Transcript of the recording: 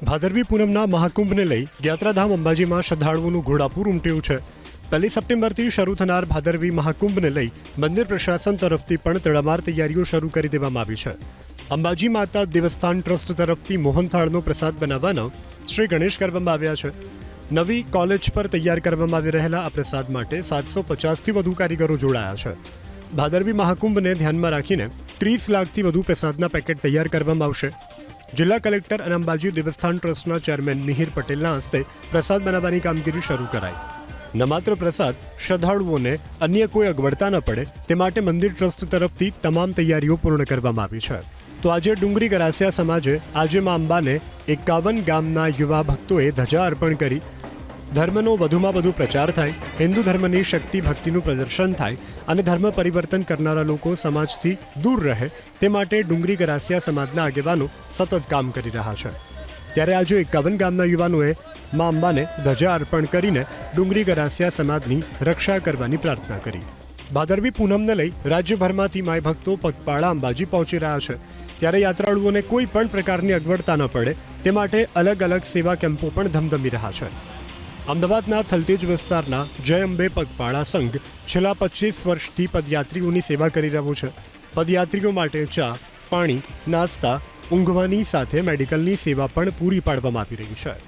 ભાદરવી પૂનમના મહાકુંભને લઈ યાત્રાધામ અંબાજીમાં શ્રદ્ધાળુઓનું ઘોડાપૂર ઉમટ્યું છે। 1 સપ્ટેમ્બરથી શરૂ થનાર ભાદરવી મહાકુંભને લઈ મંદિર પ્રશાસન તરફથી પણ તડામાર તૈયારીઓ શરૂ કરી દેવામાં આવી છે। અંબાજી માતા દેવસ્થાન ટ્રસ્ટ તરફથી મોહનથાળનો પ્રસાદ બનાવવાના શ્રી ગણેશ કરવામાં આવ્યા છે। નવી કોલેજ પર તૈયાર કરવામાં આવી રહેલા આ પ્રસાદ માટે 750થી વધુ કારીગરો જોડાયા છે। ભાદરવી મહાકુંભને ધ્યાનમાં રાખીને 30 લાખથી વધુ પ્રસાદના પેકેટ તૈયાર કરવામાં આવશે। જિલ્લા કલેક્ટર અને અંબાજી દેવસ્થાન ટ્રસ્ટના ચેરમેન મિહિર પટેલના હસ્તે પ્રસાદ બનાવવાની કામગીરી શરૂ કરાઈ। ન માત્ર પ્રસાદ, શ્રદ્ધાળુઓને અન્ય કોઈ અગવડતા ન પડે તે માટે મંદિર ટ્રસ્ટ તરફથી તમામ તૈયારીઓ પૂર્ણ કરવામાં આવી છે। તો આજે ડુંગરી ગરાસિયા સમાજે આજે મા અંબાને 51 ગામના યુવા ભક્તોએ ધજા અર્પણ કરી ધર્મનો વધુમાં વધુ પ્રચાર થાય, હિન્દુ ધર્મની શક્તિ ભક્તિનું પ્રદર્શન થાય અને ધર્મ પરિવર્તન કરનારા લોકો સમાજથી દૂર રહે તે માટે ડુંગરી ગરાસિયા સમાજના આગેવાનો સતત કામ કરી રહ્યા છે। ત્યારે આજે 51 ગામના યુવાનોએ મા અંબાને ધજા અર્પણ કરીને ડુંગરી ગરાસિયા સમાજની રક્ષા કરવાની પ્રાર્થના કરી। ભાદરવી પૂનમને લઈ રાજ્યભરમાંથી માય ભક્તો પગપાળા અંબાજી પહોંચી રહ્યા છે। ત્યારે યાત્રાળુઓને કોઈ પણ પ્રકારની અગવડતા ન પડે તે માટે અલગ અલગ સેવા કેમ્પો પણ ધમધમી રહ્યા છે। અમદાવાદના થલતેજ વિસ્તારના જય અંબે પગપાળા સંઘ છેલ્લા 25 વર્ષથી પદયાત્રીઓની સેવા કરી રહ્યો છે। પદયાત્રીઓ માટે ચા, પાણી, નાસ્તા, ઊંઘવાની સાથે મેડિકલની સેવા પણ પૂરી પાડવામાં આવી રહી છે।